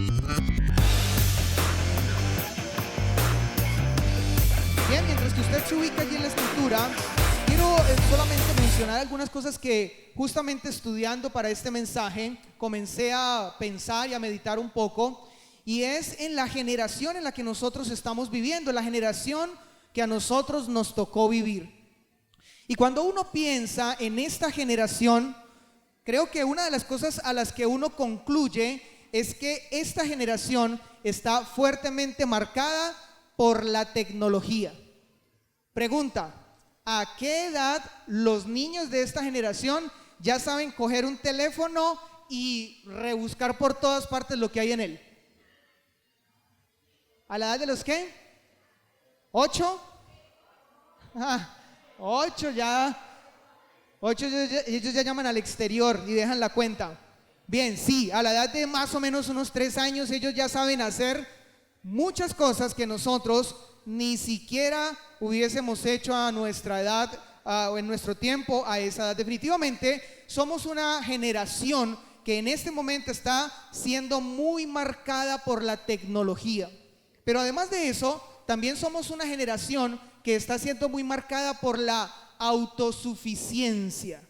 Bien, mientras que usted se ubica allí en la escritura, quiero solamente mencionar algunas cosas que justamente estudiando para este mensaje comencé a pensar y a meditar un poco, y es en la generación en la que nosotros estamos viviendo, la generación que a nosotros nos tocó vivir. Y cuando uno piensa en esta generación, creo que una de las cosas a las que uno concluye es que esta generación está fuertemente marcada por la tecnología. Pregunta: ¿a qué edad los niños de esta generación ya saben coger un teléfono y rebuscar por todas partes lo que hay en él? ¿A la edad de los qué? ¿8? 8 ya. 8 ellos ya llaman al exterior y dejan la cuenta. Bien, sí, a la edad de más o menos unos 3 años ellos ya saben hacer muchas cosas que nosotros ni siquiera hubiésemos hecho a nuestra edad o en nuestro tiempo a esa edad. Definitivamente somos una generación que en este momento está siendo muy marcada por la tecnología. Pero además de eso, también somos una generación que está siendo muy marcada por la autosuficiencia.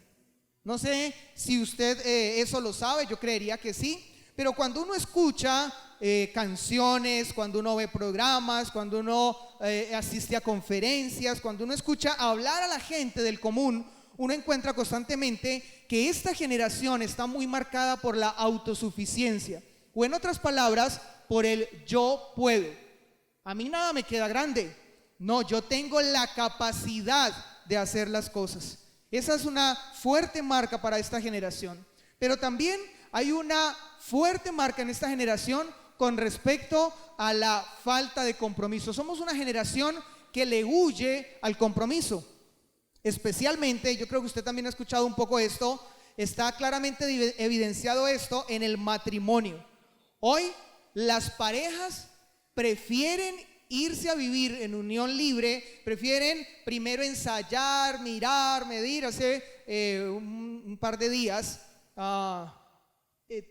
No sé si usted eso lo sabe, yo creería que sí, pero cuando uno escucha canciones, cuando uno ve programas, cuando uno asiste a conferencias, cuando uno escucha hablar a la gente del común, uno encuentra constantemente que esta generación está muy marcada por la autosuficiencia, o en otras palabras, por el yo puedo. A mí nada me queda grande. No, yo tengo la capacidad de hacer las cosas. Esa es una fuerte marca para esta generación. Pero también hay una fuerte marca en esta generación con respecto a la falta de compromiso. Somos una generación que le huye al compromiso. Especialmente, yo creo que usted también ha escuchado un poco esto, está claramente evidenciado esto en el matrimonio. Hoy las parejas prefieren irse a vivir en unión libre, prefieren primero ensayar, mirar, medir. Hace un par de días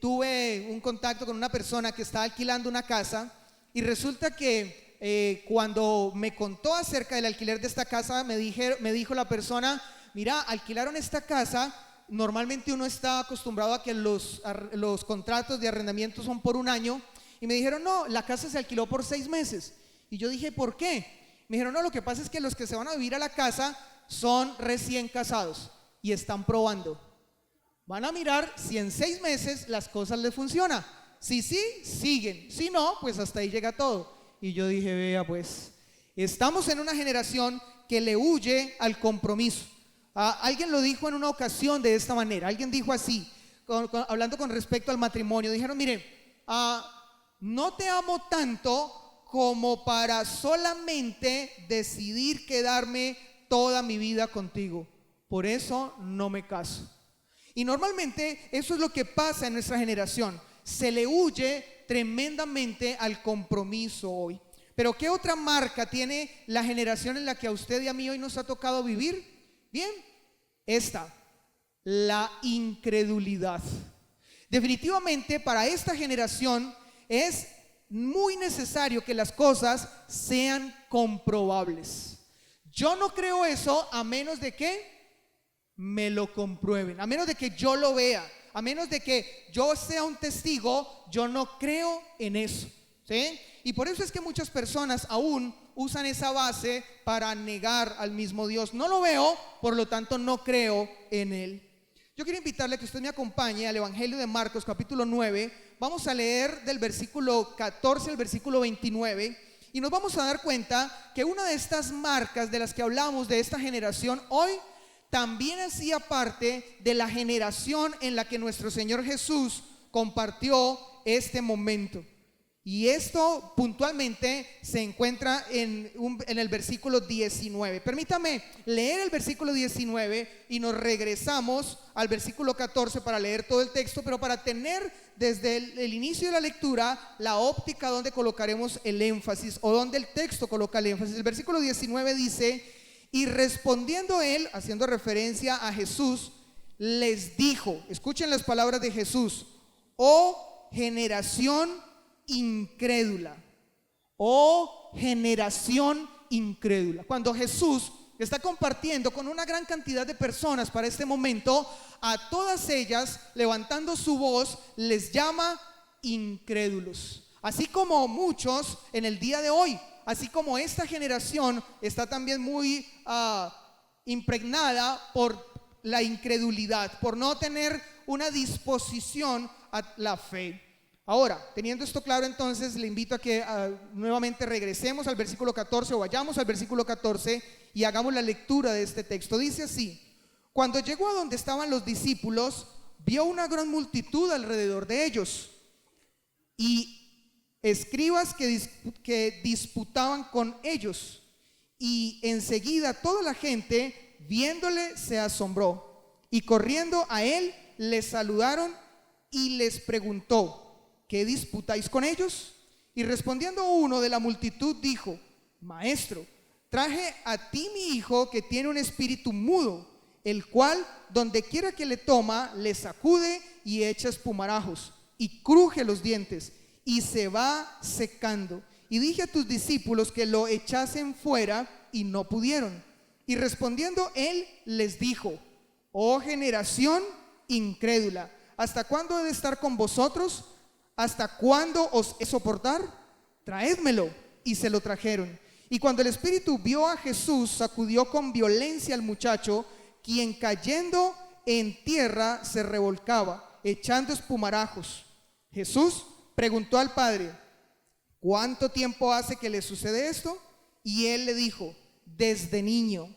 tuve un contacto con una persona que está alquilando una casa, y resulta que cuando me contó acerca del alquiler de esta casa, me dijo la persona: mira, alquilaron esta casa. Normalmente uno está acostumbrado a que los contratos de arrendamiento son por un año, y me dijeron: no, la casa se alquiló por 6 meses. Y yo dije: ¿por qué? Me dijeron: no, lo que pasa es que los que se van a vivir a la casa son recién casados y están probando. Van a mirar si en 6 meses las cosas les funcionan. Si sí, siguen. Si no, pues hasta ahí llega todo. Y yo dije: vea pues, estamos en una generación que le huye al compromiso. Alguien lo dijo en una ocasión de esta manera. Alguien dijo así, hablando con respecto al matrimonio. Dijeron: mire, no te amo tanto como para solamente decidir quedarme toda mi vida contigo. Por eso no me caso. Y normalmente eso es lo que pasa en nuestra generación. Se le huye tremendamente al compromiso hoy. Pero ¿qué otra marca tiene la generación en la que a usted y a mí hoy nos ha tocado vivir? Bien, esta: la incredulidad. Definitivamente para esta generación es muy necesario que las cosas sean comprobables. Yo no creo eso a menos de que me lo comprueben, a menos de que yo lo vea, a menos de que yo sea un testigo. Yo no creo en eso, ¿sí? Y por eso es que muchas personas aún usan esa base para negar al mismo Dios. No lo veo, por lo tanto no creo en Él. Yo quiero invitarle a que usted me acompañe al Evangelio de Marcos, capítulo 9. Vamos a leer del versículo 14 al versículo 29, y nos vamos a dar cuenta que una de estas marcas de las que hablamos de esta generación hoy también hacía parte de la generación en la que nuestro Señor Jesús compartió este momento. Y esto puntualmente se encuentra en el versículo 19. Permítame leer el versículo 19 y nos regresamos al versículo 14 para leer todo el texto, pero para tener desde el inicio de la lectura la óptica donde colocaremos el énfasis, o donde el texto coloca el énfasis. El versículo 19 dice: y respondiendo él, haciendo referencia a Jesús, les dijo, escuchen las palabras de Jesús: oh generación incrédula. Oh generación incrédula. Cuando Jesús está compartiendo con una gran cantidad de personas para este momento, a todas ellas, levantando su voz, les llama incrédulos. Así como muchos en el día de hoy, así como esta generación está también muy impregnada por la incredulidad, por no tener una disposición a la fe. Ahora, teniendo esto claro, entonces le invito a que nuevamente regresemos al versículo 14 o vayamos al versículo 14 y hagamos la lectura de este texto. Dice así: cuando llegó a donde estaban los discípulos, vio una gran multitud alrededor de ellos y escribas que disputaban con ellos, y enseguida toda la gente viéndole se asombró, y corriendo a él le saludaron y les preguntó: ¿qué disputáis con ellos? Y respondiendo uno de la multitud dijo: Maestro, traje a ti mi hijo que tiene un espíritu mudo, el cual donde quiera que le toma le sacude y echa espumarajos y cruje los dientes y se va secando. Y dije a tus discípulos que lo echasen fuera y no pudieron. Y respondiendo él les dijo: oh generación incrédula, ¿hasta cuándo he de estar con vosotros? ¿Hasta cuándo os he de soportar? Traédmelo. Y se lo trajeron. Y cuando el espíritu vio a Jesús, sacudió con violencia al muchacho, quien cayendo en tierra se revolcaba, echando espumarajos. Jesús preguntó al padre: ¿cuánto tiempo hace que le sucede esto? Y él le dijo: desde niño,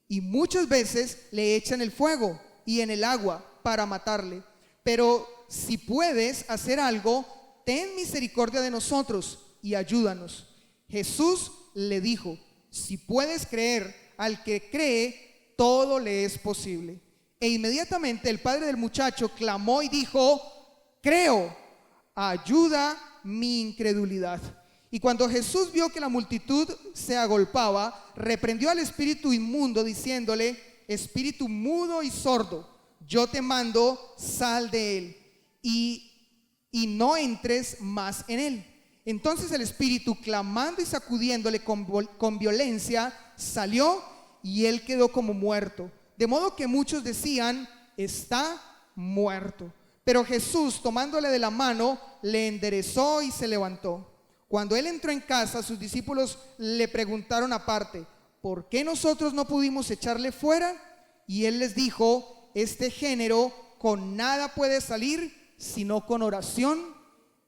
y muchas veces le echan el fuego y en el agua para matarle. Pero si puedes hacer algo, ten misericordia de nosotros y ayúdanos. Jesús le dijo: si puedes creer, al que cree, todo le es posible. E inmediatamente el padre del muchacho clamó y dijo: creo, ayuda mi incredulidad. Y cuando Jesús vio que la multitud se agolpaba, reprendió al espíritu inmundo diciéndole: espíritu mudo y sordo, yo te mando, sal de él y no entres más en él. Entonces el espíritu, clamando y sacudiéndole con violencia, salió y él quedó como muerto. De modo que muchos decían: está muerto. Pero Jesús, tomándole de la mano, le enderezó y se levantó. Cuando él entró en casa, sus discípulos le preguntaron aparte: ¿por qué nosotros no pudimos echarle fuera? Y él les dijo: este género con nada puede salir sino con oración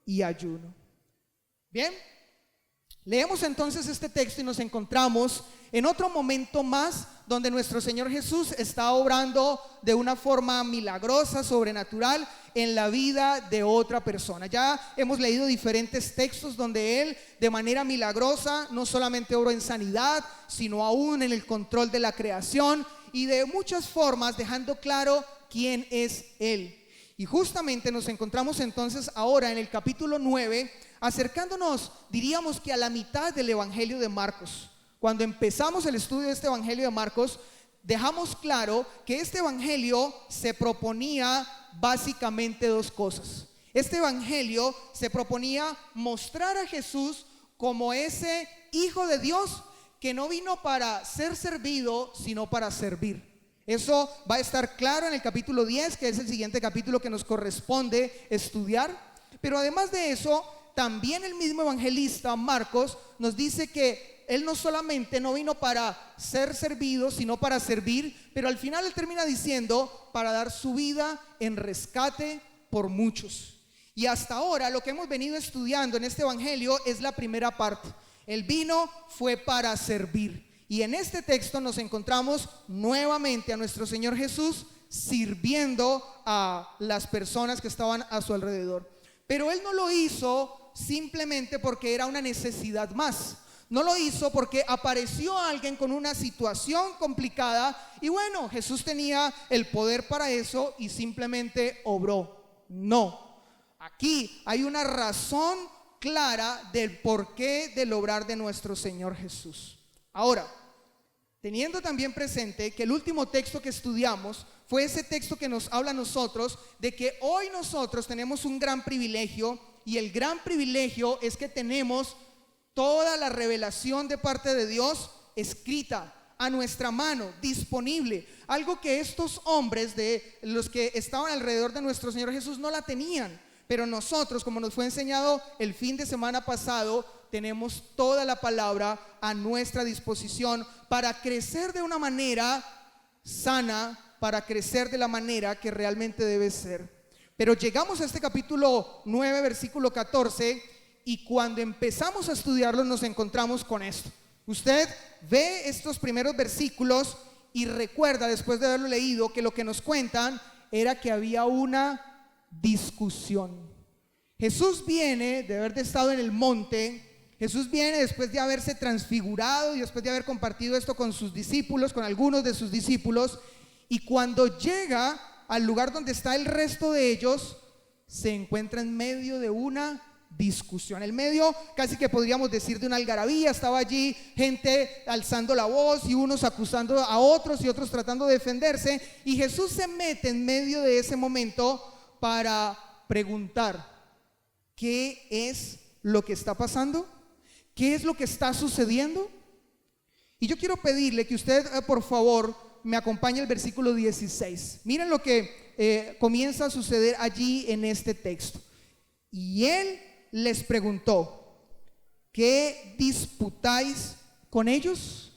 y ayuno. Bien, leemos entonces este texto y nos encontramos en otro momento más donde nuestro Señor Jesús está obrando de una forma milagrosa, sobrenatural, en la vida de otra persona. Ya hemos leído diferentes textos donde Él de manera milagrosa no solamente obró en sanidad, sino aún en el control de la creación y de muchas formas, dejando claro quién es Él. Y justamente nos encontramos entonces ahora en el capítulo 9, acercándonos, diríamos que a la mitad del Evangelio de Marcos. Cuando empezamos el estudio de este Evangelio de Marcos, dejamos claro que este Evangelio se proponía básicamente dos cosas. Este Evangelio se proponía mostrar a Jesús como ese Hijo de Dios que no vino para ser servido, sino para servir. Eso va a estar claro en el capítulo 10, que es el siguiente capítulo que nos corresponde estudiar. Pero además de eso, también el mismo evangelista Marcos nos dice que Él no solamente no vino para ser servido, sino para servir, pero al final Él termina diciendo: para dar su vida en rescate por muchos. Y hasta ahora lo que hemos venido estudiando en este evangelio es la primera parte. Él vino fue para servir. Y en este texto nos encontramos nuevamente a nuestro Señor Jesús sirviendo a las personas que estaban a su alrededor. Pero Él no lo hizo simplemente porque era una necesidad más. No lo hizo porque apareció alguien con una situación complicada y bueno, Jesús tenía el poder para eso y simplemente obró. No, aquí hay una razón clara del porqué del obrar de nuestro Señor Jesús. Ahora, teniendo también presente que el último texto que estudiamos fue ese texto que nos habla a nosotros de que hoy nosotros tenemos un gran privilegio y el gran privilegio es que tenemos toda la revelación de parte de Dios escrita a nuestra mano, disponible. Algo que estos hombres, de los que estaban alrededor de nuestro Señor Jesús, no la tenían. Pero nosotros, como nos fue enseñado el fin de semana pasado, tenemos toda la palabra a nuestra disposición para crecer de una manera sana, para crecer de la manera que realmente debe ser. Pero llegamos a este capítulo 9, versículo 14, y cuando empezamos a estudiarlo nos encontramos con esto. Usted ve estos primeros versículos y recuerda, después de haberlo leído, que lo que nos cuentan era que había una discusión. Jesús viene de haber estado en el monte. Jesús viene después de haberse transfigurado y después de haber compartido esto con sus discípulos, con algunos de sus discípulos. Y cuando llega al lugar donde está el resto de ellos, se encuentra en medio de una discusión, en medio casi que podríamos decir de una algarabía. Estaba allí gente alzando la voz y unos acusando a otros y otros tratando de defenderse. Y Jesús se mete en medio de ese momento para preguntar: ¿qué es lo que está pasando? ¿Qué es lo que está sucediendo? Y yo quiero pedirle que usted, por favor, me acompañe al versículo 16. Miren lo que comienza a suceder allí en este texto. Y él les preguntó: ¿qué disputáis con ellos?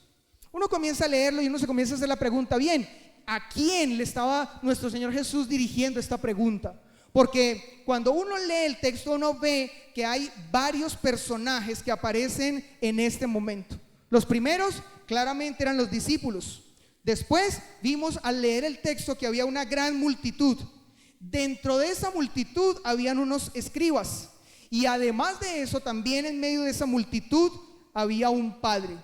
Uno comienza a leerlo y uno se comienza a hacer la pregunta: bien, ¿a quién le estaba nuestro Señor Jesús dirigiendo esta pregunta? Porque cuando uno lee el texto, uno ve que hay varios personajes que aparecen en este momento. Los primeros claramente eran los discípulos. Después vimos al leer el texto que había una gran multitud. Dentro de esa multitud habían unos escribas. Y además de eso, también en medio de esa multitud había un padre.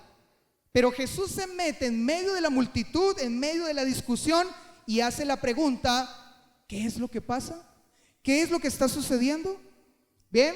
Pero Jesús se mete en medio de la multitud, en medio de la discusión, y hace la pregunta: ¿qué es lo que pasa? ¿Qué es lo que está sucediendo? Bien,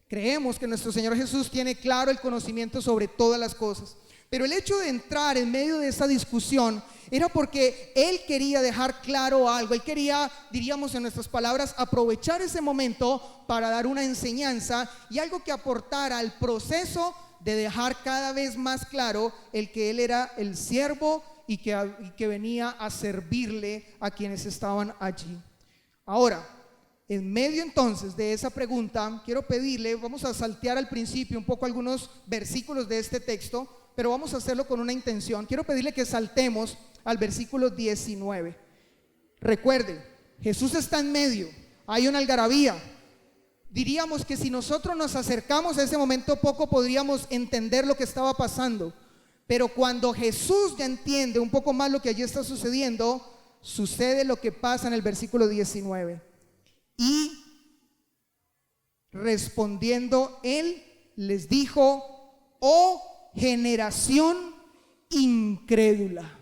creemos que nuestro Señor Jesús tiene claro el conocimiento sobre todas las cosas. Pero el hecho de entrar en medio de esa discusión era porque Él quería dejar claro algo. Él quería, diríamos en nuestras palabras, aprovechar ese momento para dar una enseñanza y algo que aportara al proceso de dejar cada vez más claro el que Él era el siervo y que venía a servirle a quienes estaban allí. Ahora, en medio entonces de esa pregunta, quiero pedirle, vamos a saltear al principio un poco algunos versículos de este texto, pero vamos a hacerlo con una intención. Quiero pedirle que saltemos al versículo 19. Recuerde, Jesús está en medio, hay una algarabía. Diríamos que si nosotros nos acercamos a ese momento, poco podríamos entender lo que estaba pasando. Pero cuando Jesús ya entiende un poco más lo que allí está sucediendo, sucede lo que pasa en el versículo 19. Y respondiendo él les dijo: oh generación incrédula,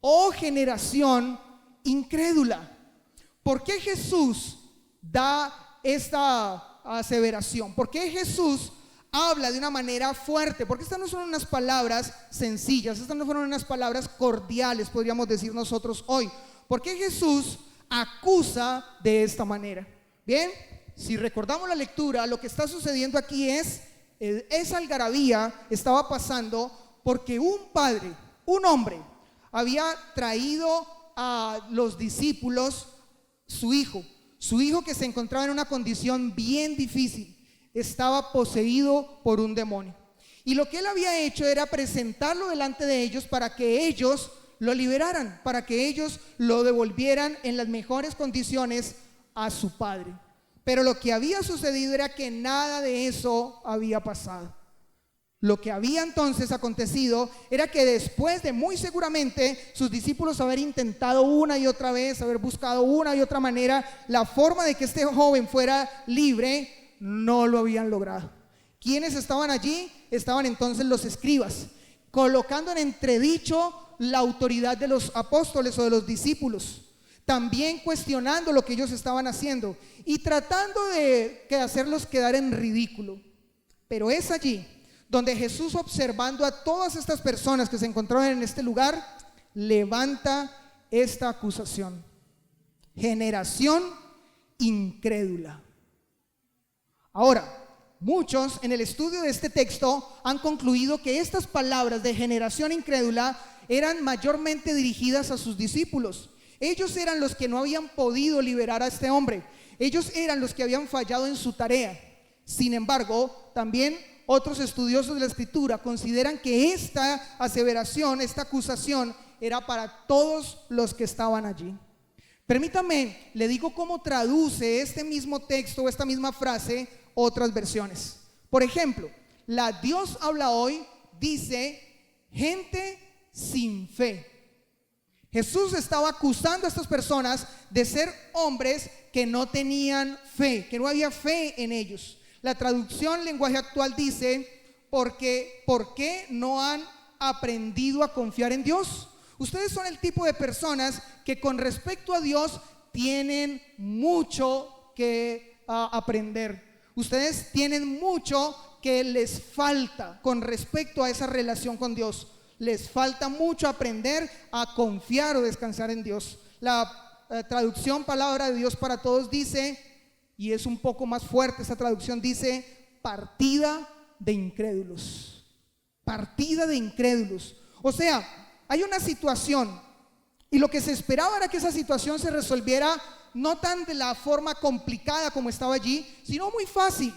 oh generación incrédula. ¿Por qué Jesús da esta aseveración? ¿Por qué Jesús habla de una manera fuerte? Porque estas no son unas palabras sencillas, estas no fueron unas palabras cordiales, podríamos decir nosotros hoy. ¿Por qué Jesús acusa de esta manera? Bien, si recordamos la lectura, lo que está sucediendo aquí es esa algarabía estaba pasando porque un padre, un hombre, había traído a los discípulos su hijo que se encontraba en una condición bien difícil. Estaba poseído por un demonio, y lo que él había hecho era presentarlo delante de ellos para que ellos lo liberaran, para que ellos lo devolvieran en las mejores condiciones a su padre. Pero lo que había sucedido era que nada de eso había pasado. Lo que había entonces acontecido era que después de muy seguramente sus discípulos haber intentado una y otra vez, haber buscado una y otra manera la forma de que este joven fuera libre, no lo habían logrado. ¿Quiénes estaban allí? Estaban entonces los escribas, colocando en entredicho la autoridad de los apóstoles o de los discípulos, también cuestionando lo que ellos estaban haciendo y tratando de hacerlos quedar en ridículo. Pero es allí donde Jesús, observando a todas estas personas que se encontraban en este lugar, levanta esta acusación: generación incrédula. Ahora, muchos en el estudio de este texto han concluido que estas palabras de generación incrédula eran mayormente dirigidas a sus discípulos. Ellos eran los que no habían podido liberar a este hombre. Ellos eran los que habían fallado en su tarea. Sin embargo, también otros estudiosos de la Escritura consideran que esta aseveración, esta acusación, era para todos los que estaban allí. Permítame, le digo cómo traduce este mismo texto o esta misma frase otras versiones. Por ejemplo, la Dios habla hoy dice gente sin fe. Jesús estaba acusando a estas personas de ser hombres que no tenían fe, que no había fe en ellos. La traducción lenguaje actual dice, ¿por qué no han aprendido a confiar en Dios? Ustedes son el tipo de personas que con respecto a Dios tienen mucho que aprender. Ustedes tienen mucho que les falta con respecto a esa relación con Dios. Les falta mucho aprender a confiar o descansar en Dios. La traducción palabra de Dios para todos dice, y es un poco más fuerte esta traducción, dice partida de incrédulos. Partida de incrédulos. O sea, hay una situación y lo que se esperaba era que esa situación se resolviera no tan de la forma complicada como estaba allí, sino muy fácil.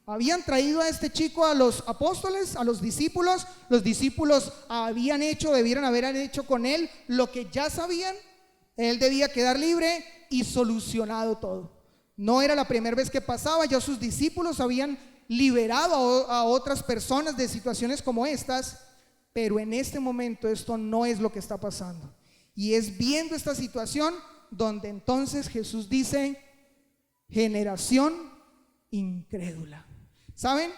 Habían traído a este chico a los apóstoles, a los discípulos debieron haber hecho con él lo que ya sabían, él debía quedar libre y solucionado todo. No era la primera vez que pasaba, ya sus discípulos habían liberado a otras personas de situaciones como estas, pero en este momento esto no es lo que está pasando. Y es viendo esta situación donde entonces Jesús dice, generación incrédula. ¿Saben?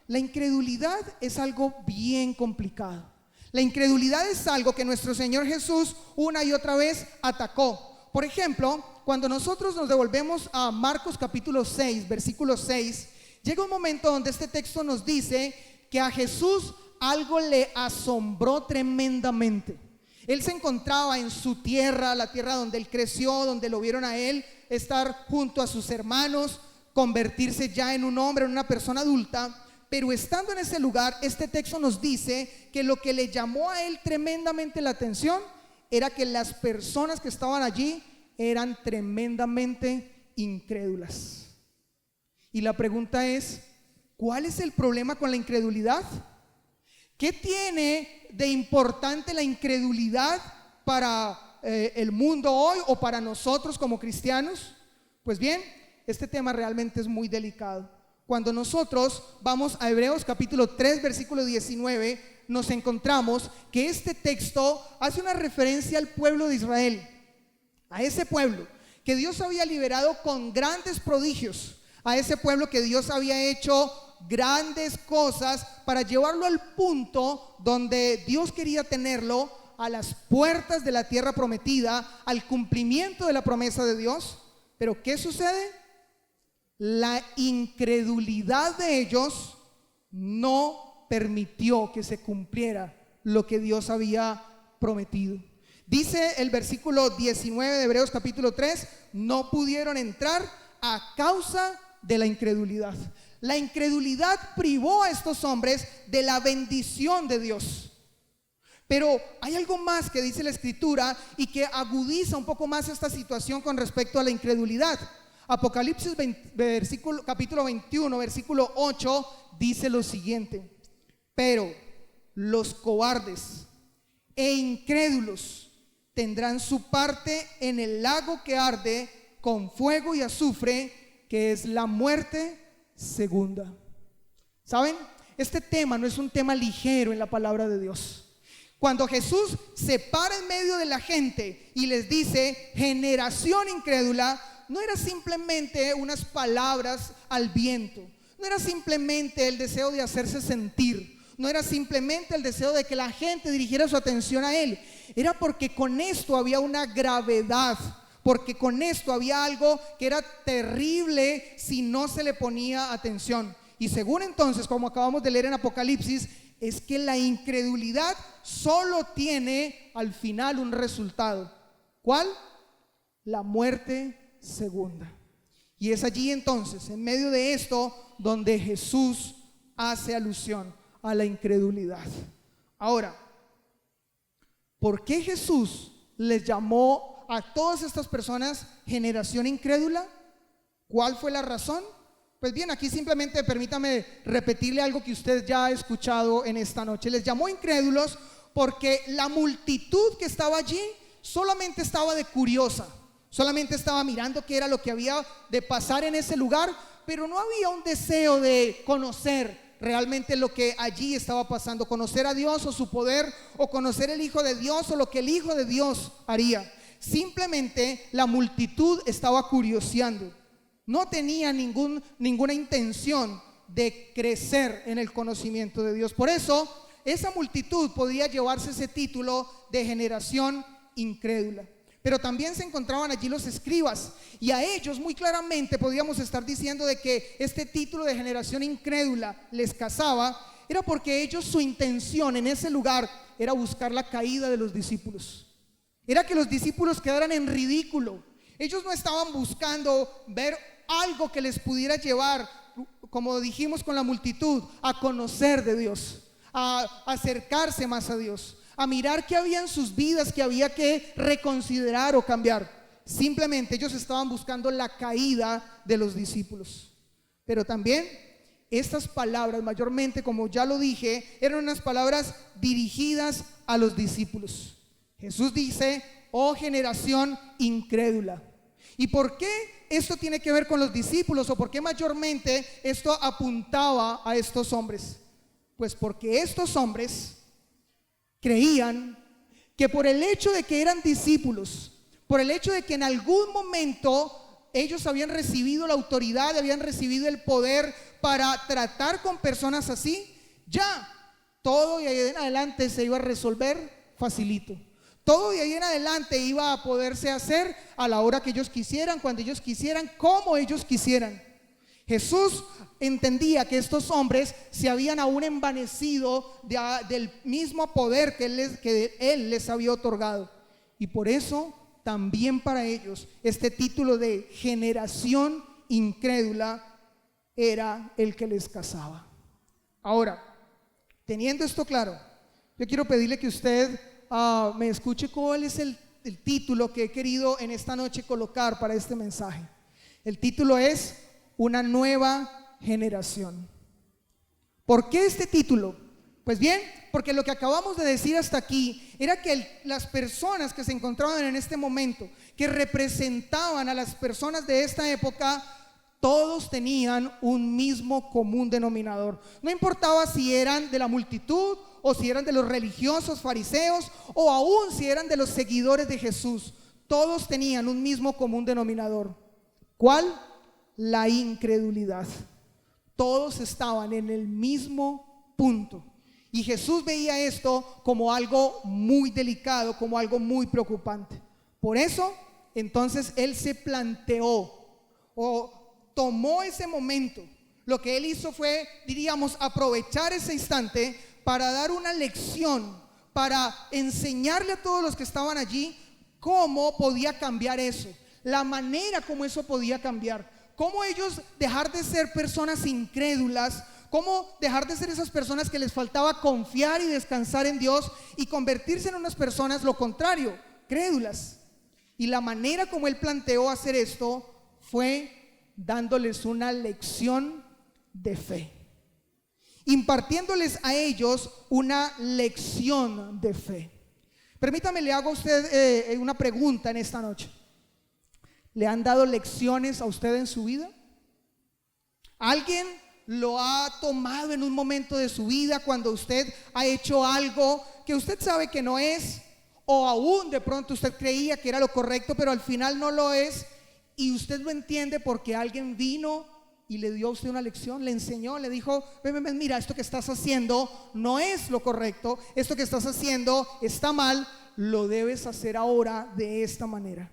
La incredulidad es algo bien complicado. La incredulidad es algo que nuestro Señor Jesús una y otra vez atacó. Por ejemplo, cuando nosotros nos devolvemos a Marcos capítulo 6, versículo 6, llega un momento donde este texto nos dice que a Jesús algo le asombró tremendamente. Él se encontraba en su tierra, la tierra donde él creció, donde lo vieron a él estar junto a sus hermanos, convertirse ya en un hombre, en una persona adulta. Pero estando en ese lugar, este texto nos dice que lo que le llamó a él tremendamente la atención era que las personas que estaban allí eran tremendamente incrédulas. Y la pregunta es, ¿cuál es el problema con la incredulidad? ¿Qué tiene de importante la incredulidad para el mundo hoy o para nosotros como cristianos? Pues bien, este tema realmente es muy delicado. Cuando nosotros vamos a Hebreos capítulo 3 versículo 19, nos encontramos que este texto hace una referencia al pueblo de Israel, a ese pueblo que Dios había liberado con grandes prodigios, a ese pueblo que Dios había hecho grandes cosas para llevarlo al punto donde Dios quería tenerlo, a las puertas de la tierra prometida, al cumplimiento de la promesa de Dios. Pero ¿qué sucede? La incredulidad de ellos no permitió que se cumpliera lo que Dios había prometido. Dice el versículo 19 de Hebreos capítulo 3, no pudieron entrar a causa de la incredulidad. La incredulidad privó a estos hombres de la bendición de Dios. Pero hay algo más que dice la Escritura y que agudiza un poco más esta situación con respecto a la incredulidad. Apocalipsis capítulo 21, versículo 8 dice lo siguiente: pero los cobardes e incrédulos tendrán su parte en el lago que arde con fuego y azufre, que es la muerte segunda. ¿Saben? Este tema no es un tema ligero en la palabra de Dios. Cuando Jesús se para en medio de la gente y les dice generación incrédula, no era simplemente unas palabras al viento, no era simplemente el deseo de hacerse sentir, no era simplemente el deseo de que la gente dirigiera su atención a él. Era porque con esto había una gravedad, porque con esto había algo que era terrible si no se le ponía atención. Y según entonces, como acabamos de leer en Apocalipsis, es que la incredulidad solo tiene al final un resultado. ¿Cuál? La muerte segunda. Y es allí entonces, en medio de esto, donde Jesús hace alusión a la incredulidad. Ahora, ¿por qué Jesús les llamó a todas estas personas generación incrédula? ¿Cuál fue la razón? Pues bien, aquí simplemente permítame repetirle algo que usted ya ha escuchado en esta noche. Les llamó incrédulos porque la multitud que estaba allí solamente estaba de curiosa, solamente estaba mirando qué era lo que había de pasar en ese lugar, pero no había un deseo de conocer realmente lo que allí estaba pasando, conocer a Dios o su poder, o conocer el Hijo de Dios o lo que el Hijo de Dios haría. Simplemente la multitud estaba curioseando, no tenía ninguna intención de crecer en el conocimiento de Dios. Por eso esa multitud podía llevarse ese título de generación incrédula. Pero también se encontraban allí los escribas, y a ellos muy claramente podríamos estar diciendo de que este título de generación incrédula les casaba, era porque ellos, su intención en ese lugar era buscar la caída de los discípulos, era que los discípulos quedaran en ridículo. Ellos no estaban buscando ver algo que les pudiera llevar, como dijimos con la multitud, a conocer de Dios, a acercarse más a Dios, a mirar qué había en sus vidas que había que reconsiderar o cambiar. Simplemente ellos estaban buscando la caída de los discípulos. Pero también estas palabras, mayormente, como ya lo dije, eran unas palabras dirigidas a los discípulos. Jesús dice: oh generación incrédula. ¿Y por qué esto tiene que ver con los discípulos, o por qué mayormente esto apuntaba a estos hombres? Pues porque estos hombres creían que por el hecho de que eran discípulos, por el hecho de que en algún momento ellos habían recibido la autoridad, habían recibido el poder para tratar con personas así, ya todo de ahí en adelante se iba a resolver facilito. Todo de ahí en adelante iba a poderse hacer a la hora que ellos quisieran, cuando ellos quisieran, como ellos quisieran. Jesús entendía que estos hombres se habían aún envanecido del mismo poder que Él les había otorgado. Y por eso también para ellos este título de generación incrédula era el que les casaba. Ahora, teniendo esto claro, yo quiero pedirle que usted me escuche cuál es el título que he querido en esta noche colocar para este mensaje. El título es: una nueva generación. ¿Por qué este título? Pues bien, porque lo que acabamos de decir hasta aquí era que las personas que se encontraban en este momento, que representaban a las personas de esta época, todos tenían un mismo común denominador. No importaba si eran de la multitud, o si eran de los religiosos fariseos, o aún si eran de los seguidores de Jesús, todos tenían un mismo común denominador. ¿Cuál? La incredulidad. Todos estaban en el mismo punto, y Jesús veía esto como algo muy delicado, como algo muy preocupante. Por eso entonces Él se planteó, o tomó ese momento. Lo que Él hizo fue, diríamos, aprovechar ese instante para dar una lección, para enseñarle a todos los que estaban allí cómo podía cambiar eso, la manera como eso podía cambiar. Cómo ellos dejar de ser personas incrédulas, cómo dejar de ser esas personas que les faltaba confiar y descansar en Dios, y convertirse en unas personas, lo contrario, crédulas. Y la manera como Él planteó hacer esto fue dándoles una lección de fe, impartiéndoles a ellos una lección de fe. Permítame, le hago a usted una pregunta en esta noche. ¿Le han dado lecciones a usted en su vida? ¿Alguien lo ha tomado en un momento de su vida cuando usted ha hecho algo que usted sabe que no es, o aún de pronto usted creía que era lo correcto, pero al final no lo es, y usted lo entiende porque alguien vino y le dio a usted una lección, le enseñó, le dijo: ven, mira, esto que estás haciendo no es lo correcto, esto que estás haciendo está mal, lo debes hacer ahora de esta manera?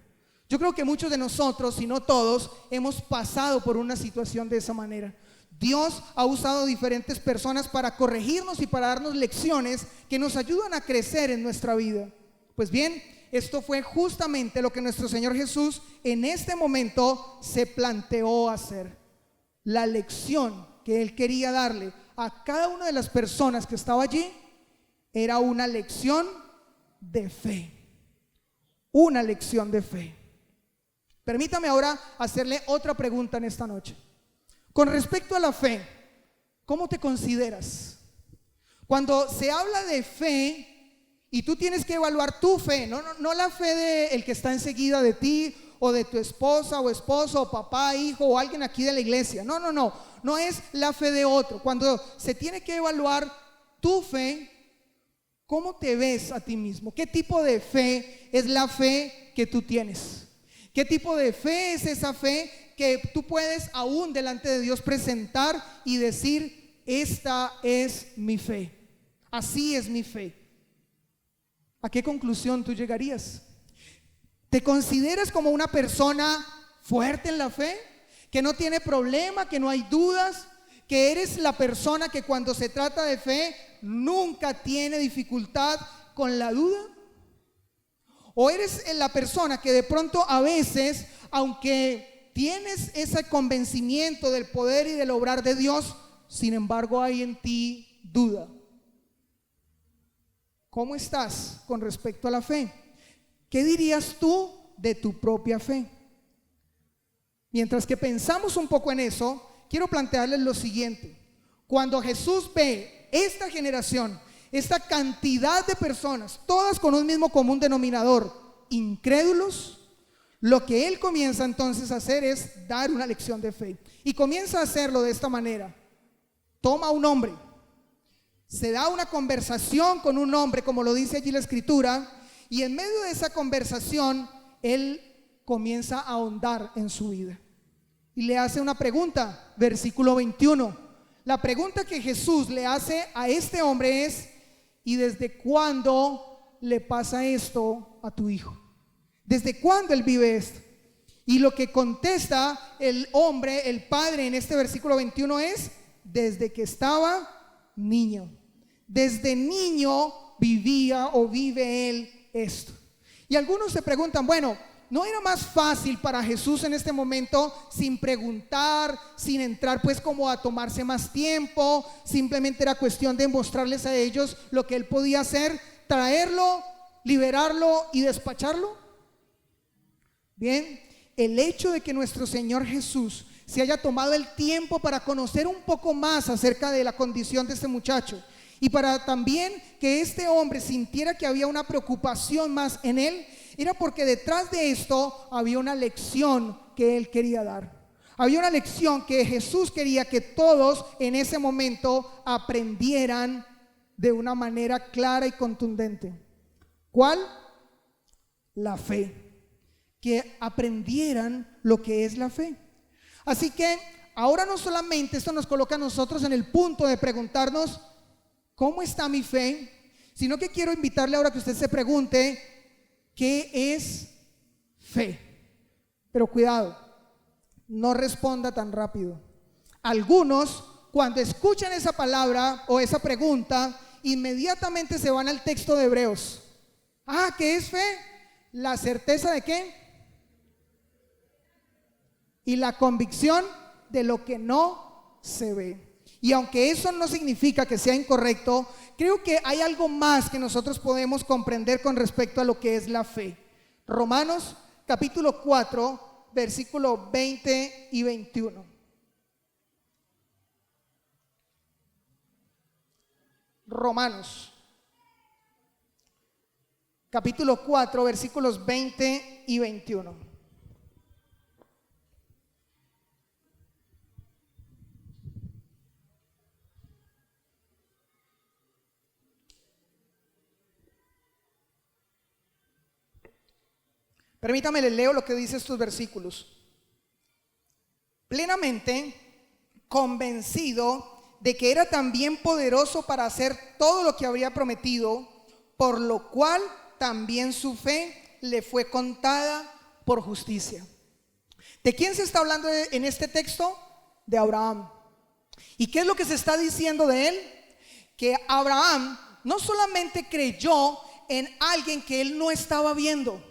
Yo creo que muchos de nosotros, si no todos, hemos pasado por una situación de esa manera. Dios ha usado diferentes personas para corregirnos y para darnos lecciones que nos ayudan a crecer en nuestra vida. Pues bien, esto fue justamente lo que nuestro Señor Jesús en este momento se planteó hacer. La lección que Él quería darle a cada una de las personas que estaba allí era una lección de fe. Una lección de fe. Permítame ahora hacerle otra pregunta en esta noche. Con respecto a la fe, ¿cómo te consideras? Cuando se habla de fe y tú tienes que evaluar tu fe, no la fe del que está enseguida de ti, o de tu esposa o esposo, o papá, hijo, o alguien aquí de la iglesia. No es la fe de otro. Cuando se tiene que evaluar tu fe, ¿cómo te ves a ti mismo? ¿Qué tipo de fe es la fe que tú tienes? ¿Qué tipo de fe es esa fe que tú puedes aún delante de Dios presentar y decir: esta es mi fe, así es mi fe? ¿A qué conclusión tú llegarías? ¿Te consideras como una persona fuerte en la fe? ¿Que no tiene problema, que no hay dudas? ¿Que eres la persona que cuando se trata de fe nunca tiene dificultad con la duda? ¿O eres la persona que de pronto a veces, aunque tienes ese convencimiento del poder y del obrar de Dios, sin embargo hay en ti duda? ¿Cómo estás con respecto a la fe? ¿Qué dirías tú de tu propia fe? Mientras que pensamos un poco en eso, quiero plantearles lo siguiente. Cuando Jesús ve esta generación, esta cantidad de personas, todas con un mismo común denominador, incrédulos, lo que Él comienza entonces a hacer es dar una lección de fe. Y comienza a hacerlo de esta manera. Toma un hombre, se da una conversación con un hombre, como lo dice allí la Escritura, y en medio de esa conversación, Él comienza a ahondar en su vida. Y le hace una pregunta, versículo 21. La pregunta que Jesús le hace a este hombre es: ¿y desde cuándo le pasa esto a tu hijo? ¿Desde cuándo él vive esto? Y lo que contesta el hombre, el padre, en este versículo 21 es: desde que estaba niño. Desde niño vivía o vive él esto. Y algunos se preguntan: bueno, ¿no era más fácil para Jesús en este momento, sin preguntar, sin entrar pues como a tomarse más tiempo? Simplemente era cuestión de mostrarles a ellos lo que él podía hacer, traerlo, liberarlo y despacharlo. Bien, el hecho de que nuestro Señor Jesús se haya tomado el tiempo para conocer un poco más acerca de la condición de este muchacho, y para también que este hombre sintiera que había una preocupación más en él, era porque detrás de esto había una lección que él quería dar. Había una lección que Jesús quería que todos en ese momento aprendieran de una manera clara y contundente. ¿Cuál? La fe. Que aprendieran lo que es la fe. Así que ahora no solamente esto nos coloca a nosotros en el punto de preguntarnos: ¿cómo está mi fe? Sino que quiero invitarle ahora a que usted se pregunte: ¿qué es fe? Pero cuidado, no responda tan rápido. Algunos, cuando escuchan esa palabra o esa pregunta, inmediatamente se van al texto de Hebreos. ¿Qué es fe? ¿La certeza de qué? Y la convicción de lo que no se ve. Y aunque eso no significa que sea incorrecto, creo que hay algo más que nosotros podemos comprender con respecto a lo que es la fe. Romanos capítulo 4, versículo 20 y 21. Romanos capítulo 4, versículos 20 y 21. Permítame, le leo lo que dice estos versículos. Plenamente convencido de que era también poderoso para hacer todo lo que habría prometido, por lo cual también su fe le fue contada por justicia. ¿De quién se está hablando en este texto? De Abraham. ¿Y qué es lo que se está diciendo de él? Que Abraham no solamente creyó en alguien que él no estaba viendo.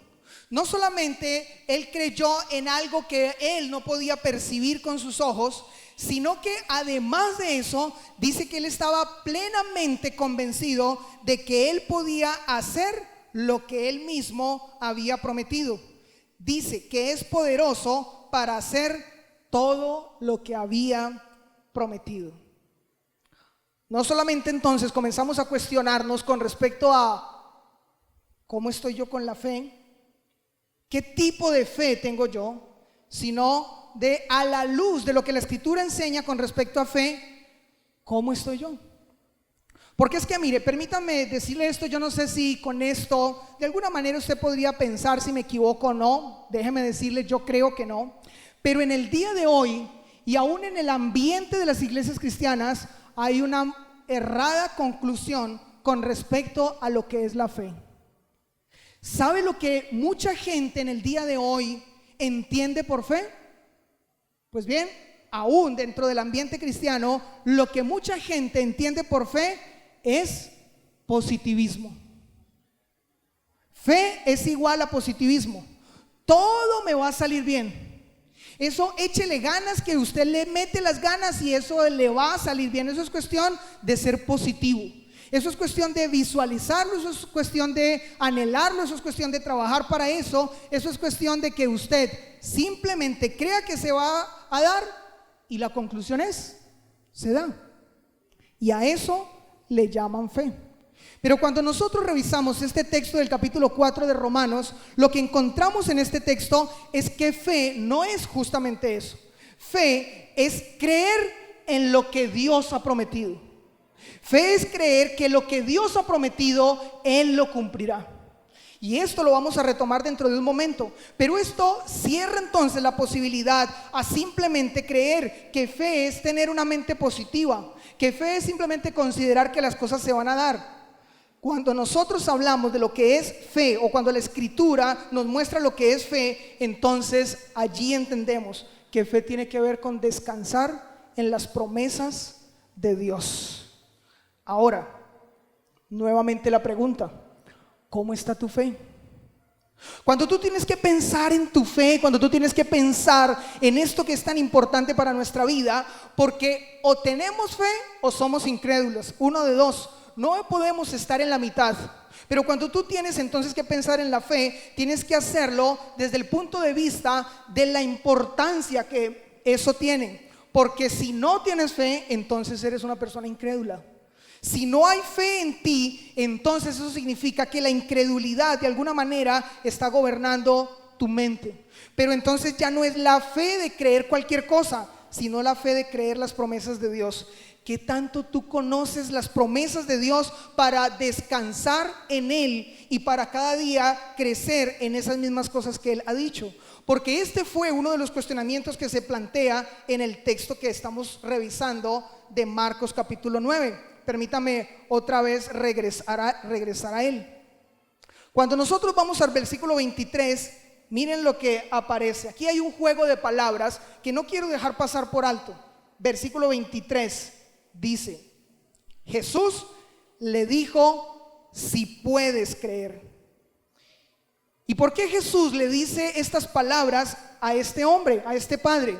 No solamente él creyó en algo que él no podía percibir con sus ojos, sino que además de eso, dice que él estaba plenamente convencido de que él podía hacer lo que él mismo había prometido. Dice que es poderoso para hacer todo lo que había prometido. No solamente entonces comenzamos a cuestionarnos con respecto a cómo estoy yo con la fe, qué tipo de fe tengo yo, sino de a la luz de lo que la Escritura enseña con respecto a fe, cómo estoy yo. Porque es que mire, permítame decirle esto, yo no sé si con esto de alguna manera usted podría pensar si me equivoco o no. Déjeme decirle, yo creo que no. Pero en el día de hoy y aún en el ambiente de las iglesias cristianas hay una errada conclusión con respecto a lo que es la fe. ¿Sabe lo que mucha gente en el día de hoy entiende por fe? Pues bien, aún dentro del ambiente cristiano, lo que mucha gente entiende por fe es positivismo. Fe es igual a positivismo. Todo me va a salir bien. Eso, échele ganas, que usted le mete las ganas y eso le va a salir bien. Eso es cuestión de ser positivo. Eso es cuestión de visualizarlo, eso es cuestión de anhelarlo, eso es cuestión de trabajar para eso. Eso es cuestión de que usted simplemente crea que se va a dar y la conclusión es, se da. Y a eso le llaman fe. Pero cuando nosotros revisamos este texto del capítulo 4 de Romanos, lo que encontramos en este texto es que fe no es justamente eso. Fe es creer en lo que Dios ha prometido. Fe es creer que lo que Dios ha prometido, Él lo cumplirá. Y esto lo vamos a retomar dentro de un momento. Pero esto cierra entonces la posibilidad a simplemente creer que fe es tener una mente positiva, que fe es simplemente considerar que las cosas se van a dar. Cuando nosotros hablamos de lo que es fe, o cuando la Escritura nos muestra lo que es fe, entonces allí entendemos que fe tiene que ver con descansar en las promesas de Dios. Ahora, nuevamente la pregunta: ¿cómo está tu fe? Cuando tú tienes que pensar en tu fe, cuando tú tienes que pensar en esto que es tan importante para nuestra vida, porque o tenemos fe o somos incrédulos, uno de dos, no podemos estar en la mitad. Pero cuando tú tienes entonces que pensar en la fe, tienes que hacerlo desde el punto de vista de la importancia que eso tiene, porque si no tienes fe, entonces eres una persona incrédula. Si no hay fe en ti, entonces eso significa que la incredulidad de alguna manera está gobernando tu mente. Pero entonces ya no es la fe de creer cualquier cosa, sino la fe de creer las promesas de Dios. ¿Qué tanto tú conoces las promesas de Dios para descansar en Él y para cada día crecer en esas mismas cosas que Él ha dicho? Porque este fue uno de los cuestionamientos que se plantea en el texto que estamos revisando de Marcos capítulo 9. Permítame otra vez regresar a él. Cuando nosotros vamos al versículo 23, miren lo que aparece. Aquí hay un juego de palabras que no quiero dejar pasar por alto. Versículo 23 dice: Jesús le dijo, si puedes creer. ¿Y por qué Jesús le dice estas palabras a este hombre, a este padre?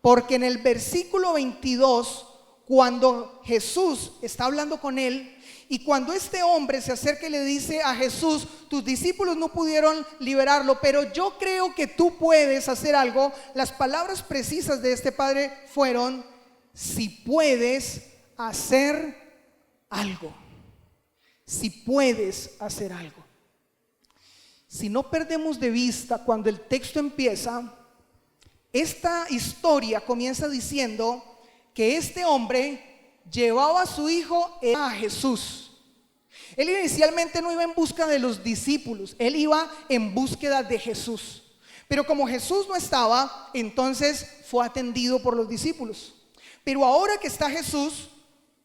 Porque en el versículo 22, cuando Jesús está hablando con él, y cuando este hombre se acerca y le dice a Jesús: tus discípulos no pudieron liberarlo, pero yo creo que tú puedes hacer algo. Las palabras precisas de este padre fueron: si puedes hacer algo. Si puedes hacer algo. Si no perdemos de vista, cuando el texto empieza, esta historia comienza diciendo que este hombre llevaba a su hijo a Jesús. Él inicialmente no iba en busca de los discípulos, él iba en búsqueda de Jesús. Pero como Jesús no estaba, entonces fue atendido por los discípulos. Pero ahora que está Jesús,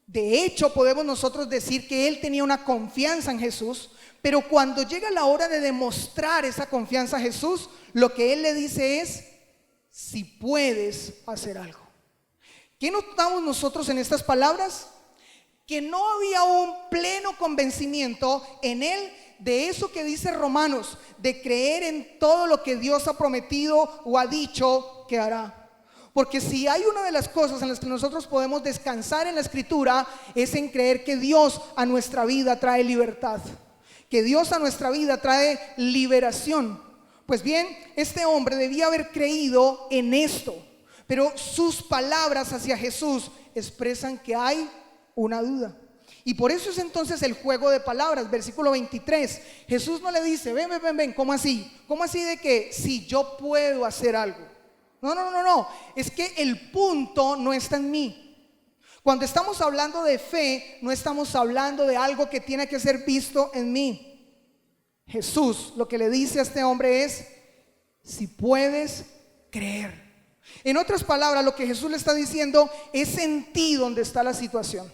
de hecho podemos nosotros decir que él tenía una confianza en Jesús. Pero cuando llega la hora de demostrar esa confianza a Jesús, lo que él le dice es: si puedes hacer algo. ¿Qué notamos nosotros en estas palabras? Que no había un pleno convencimiento en él de eso que dice Romanos, de creer en todo lo que Dios ha prometido o ha dicho que hará. Porque si hay una de las cosas en las que nosotros podemos descansar en la Escritura, es en creer que Dios a nuestra vida trae libertad, que Dios a nuestra vida trae liberación. Pues bien, este hombre debía haber creído en esto, pero sus palabras hacia Jesús expresan que hay una duda. Y por eso es entonces el juego de palabras. Versículo 23, Jesús no le dice, ven, ¿cómo así? ¿Cómo así de que si yo puedo hacer algo? No, es que el punto no está en mí. Cuando estamos hablando de fe, no estamos hablando de algo que tiene que ser visto en mí. Jesús lo que le dice a este hombre es, si puedes creer. En otras palabras, lo que Jesús le está diciendo es en ti donde está la situación.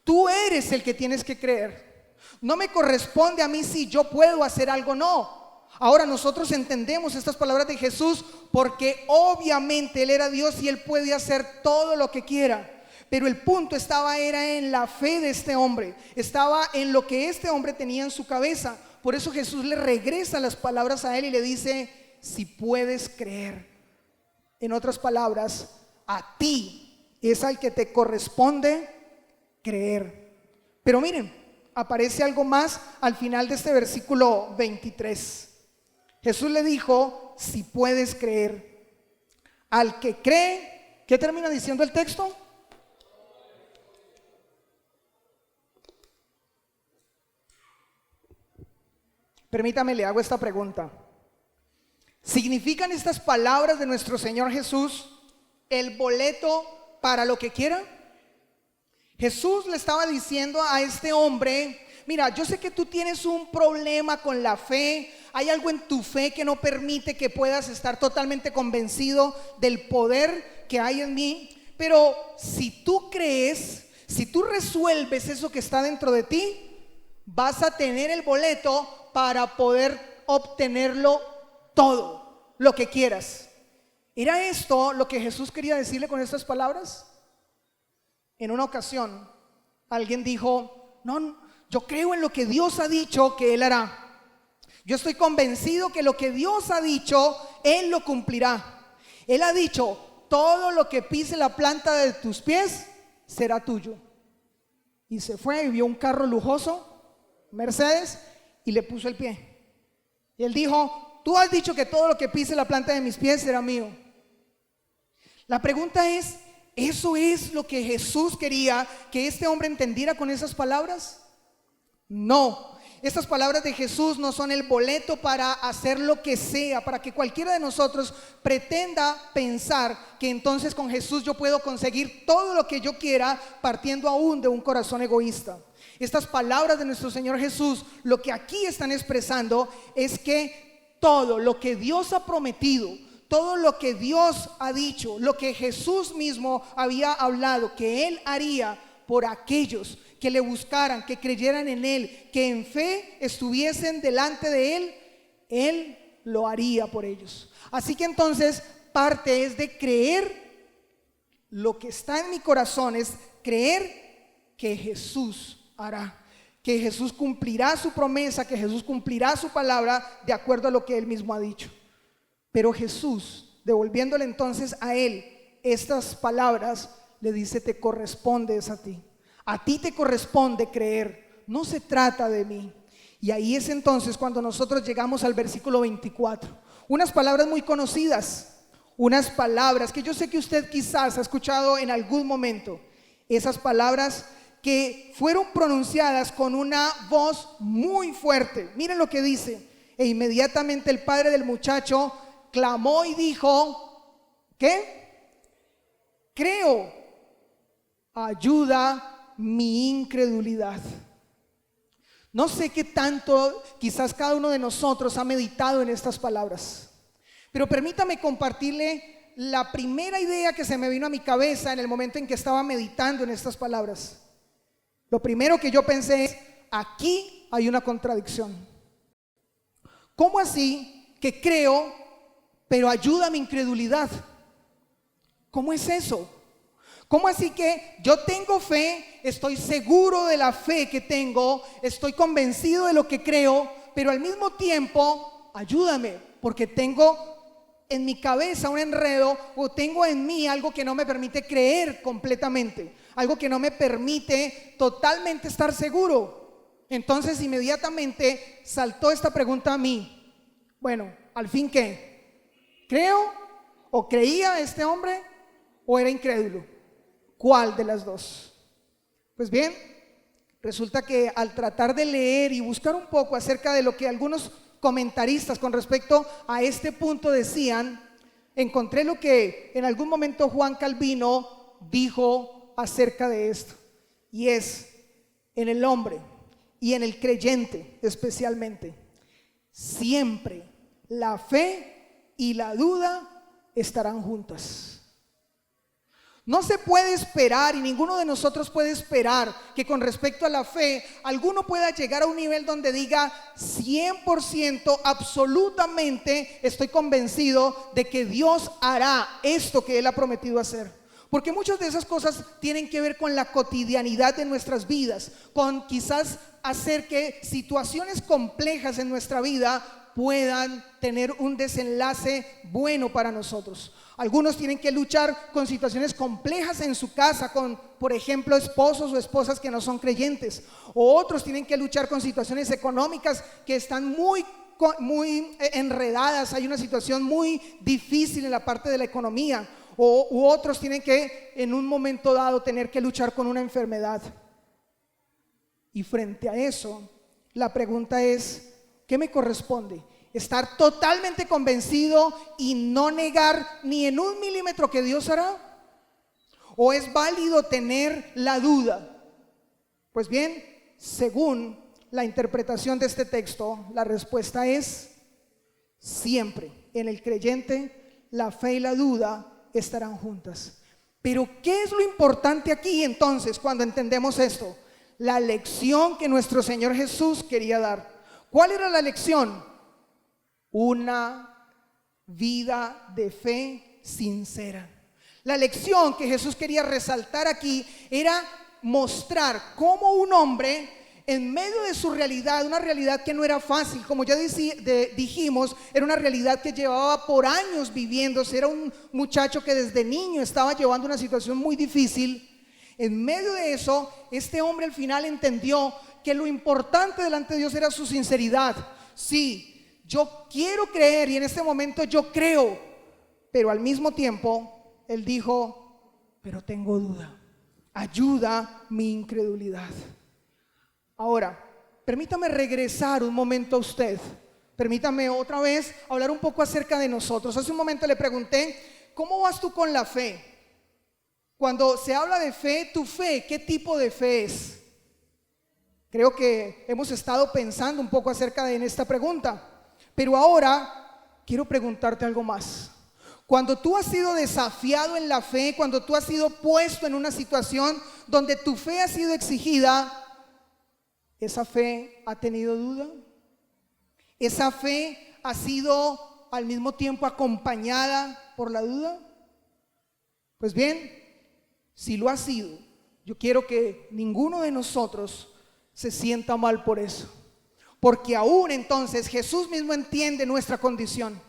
Tú eres el que tienes que creer. No me corresponde a mí si yo puedo hacer algo, no. Ahora nosotros entendemos estas palabras de Jesús porque obviamente Él era Dios y Él puede hacer todo lo que quiera. Pero el punto era en la fe de este hombre, estaba en lo que este hombre tenía en su cabeza. Por eso Jesús le regresa las palabras a él y le dice, si puedes creer. En otras palabras, a ti es al que te corresponde creer. Pero miren, aparece algo más al final de este versículo 23. Jesús le dijo, si puedes creer. Al que cree, ¿qué termina diciendo el texto? Permítame, le hago esta pregunta. ¿Significan estas palabras de nuestro Señor Jesús el boleto para lo que quiera? Jesús le estaba diciendo a este hombre, mira, yo sé que tú tienes un problema con la fe, hay algo en tu fe que no permite que puedas estar totalmente convencido del poder que hay en mí, pero si tú crees, si tú resuelves eso que está dentro de ti, vas a tener el boleto para poder obtenerlo todo, lo que quieras. ¿Era esto lo que Jesús quería decirle con estas palabras? En una ocasión, alguien dijo, no, yo creo en lo que Dios ha dicho que Él hará. Yo estoy convencido que lo que Dios ha dicho, Él lo cumplirá. Él ha dicho, todo lo que pise la planta de tus pies será tuyo. Y se fue y vio un carro lujoso, Mercedes, y le puso el pie. Y él dijo, tú has dicho que todo lo que pise la planta de mis pies será mío. La pregunta es, ¿eso es lo que Jesús quería que este hombre entendiera con esas palabras? No, estas palabras de Jesús no son el boleto para hacer lo que sea, para que cualquiera de nosotros pretenda pensar que entonces con Jesús yo puedo conseguir todo lo que yo quiera, partiendo aún de un corazón egoísta. Estas palabras de nuestro Señor Jesús, lo que aquí están expresando es que todo lo que Dios ha prometido, todo lo que Dios ha dicho, lo que Jesús mismo había hablado que Él haría por aquellos que le buscaran, que creyeran en Él, que en fe estuviesen delante de Él, Él lo haría por ellos. Así que entonces parte es de creer. Lo que está en mi corazón es creer que Jesús hará, que Jesús cumplirá su promesa, que Jesús cumplirá su palabra de acuerdo a lo que Él mismo ha dicho. Pero Jesús, devolviéndole entonces a Él estas palabras, le dice, te correspondes a ti te corresponde creer, no se trata de mí. Y ahí es entonces cuando nosotros llegamos al versículo 24, unas palabras muy conocidas, unas palabras que yo sé que usted quizás ha escuchado en algún momento, esas palabras que fueron pronunciadas con una voz muy fuerte. Miren lo que dice, e inmediatamente el padre del muchacho clamó y dijo, ¿qué? Creo, ayuda mi incredulidad. No sé qué tanto quizás cada uno de nosotros ha meditado en estas palabras, pero permítame compartirle la primera idea que se me vino a mi cabeza en el momento en que estaba meditando en estas palabras. Lo primero que yo pensé es, aquí hay una contradicción. ¿Cómo así que creo, pero ayuda mi incredulidad? ¿Cómo es eso? ¿Cómo así que yo tengo fe, estoy seguro de la fe que tengo, estoy convencido de lo que creo, pero al mismo tiempo, ayúdame, porque tengo en mi cabeza un enredo o tengo en mí algo que no me permite creer completamente, algo que no me permite totalmente estar seguro? Entonces inmediatamente saltó esta pregunta a mí. Bueno, ¿al fin qué? ¿Creo o creía este hombre o era incrédulo? ¿Cuál de las dos? Pues bien, resulta que al tratar de leer y buscar un poco acerca de lo que algunos comentaristas con respecto a este punto decían, encontré lo que en algún momento Juan Calvino dijo acerca de esto, y es: en el hombre y en el creyente especialmente, siempre la fe y la duda estarán juntas. No se puede esperar, y ninguno de nosotros puede esperar, que con respecto a la fe alguno pueda llegar a un nivel donde diga 100% absolutamente estoy convencido de que Dios hará esto que Él ha prometido hacer. Porque muchas de esas cosas tienen que ver con la cotidianidad de nuestras vidas, con quizás hacer que situaciones complejas en nuestra vida puedan tener un desenlace bueno para nosotros. Algunos tienen que luchar con situaciones complejas en su casa, con, por ejemplo, esposos o esposas que no son creyentes. O otros tienen que luchar con situaciones económicas que están muy enredadas. Hay una situación muy difícil en la parte de la economía. U otros tienen que, en un momento dado, tener que luchar con una enfermedad. Y frente a eso, la pregunta es: ¿qué me corresponde? ¿Estar totalmente convencido y no negar ni en un milímetro que Dios hará? ¿O es válido tener la duda? Pues bien, según la interpretación de este texto, la respuesta es: siempre en el creyente la fe y la duda estarán juntas. Pero ¿qué es lo importante aquí entonces cuando entendemos esto? La lección que nuestro Señor Jesús quería dar. ¿Cuál era la lección? Una vida de fe sincera. La lección que Jesús quería resaltar aquí era mostrar cómo un hombre, en medio de su realidad, una realidad que no era fácil, como ya dijimos, era una realidad que llevaba por años viviéndose, era un muchacho que desde niño estaba llevando una situación muy difícil. En medio de eso, este hombre al final entendió que lo importante delante de Dios era su sinceridad. Sí, yo quiero creer y en este momento yo creo, pero al mismo tiempo él dijo: pero tengo duda, ayuda mi incredulidad. Ahora, permítame regresar un momento a usted, permítame otra vez hablar un poco acerca de nosotros. Hace un momento le pregunté: ¿cómo vas tú con la fe? Cuando se habla de fe, tu fe, ¿qué tipo de fe es? Creo que hemos estado pensando un poco acerca de esta pregunta. Pero ahora quiero preguntarte algo más. Cuando tú has sido desafiado en la fe, cuando tú has sido puesto en una situación donde tu fe ha sido exigida, ¿esa fe ha tenido duda? ¿Esa fe ha sido al mismo tiempo acompañada por la duda? Pues bien, si lo ha sido, yo quiero que ninguno de nosotros se sienta mal por eso. Porque aún entonces Jesús mismo entiende nuestra condición.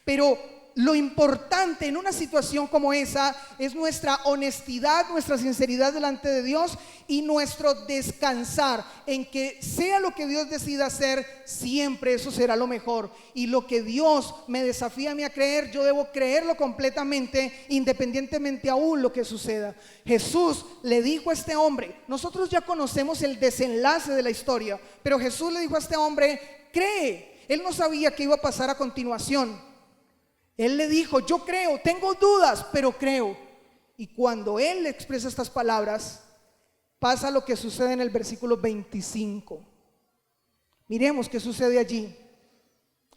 Pero lo importante en una situación como esa es nuestra honestidad, nuestra sinceridad delante de Dios y nuestro descansar en que sea lo que Dios decida hacer, siempre eso será lo mejor. Y lo que Dios me desafía a mí a creer, yo debo creerlo completamente, independientemente aún lo que suceda. Jesús le dijo a este hombre, nosotros ya conocemos el desenlace de la historia, pero Jesús le dijo a este hombre: cree. Él no sabía qué iba a pasar a continuación. Él le dijo: yo creo, tengo dudas, pero creo. Y cuando él le expresa estas palabras, pasa lo que sucede en el versículo 25. Miremos qué sucede allí.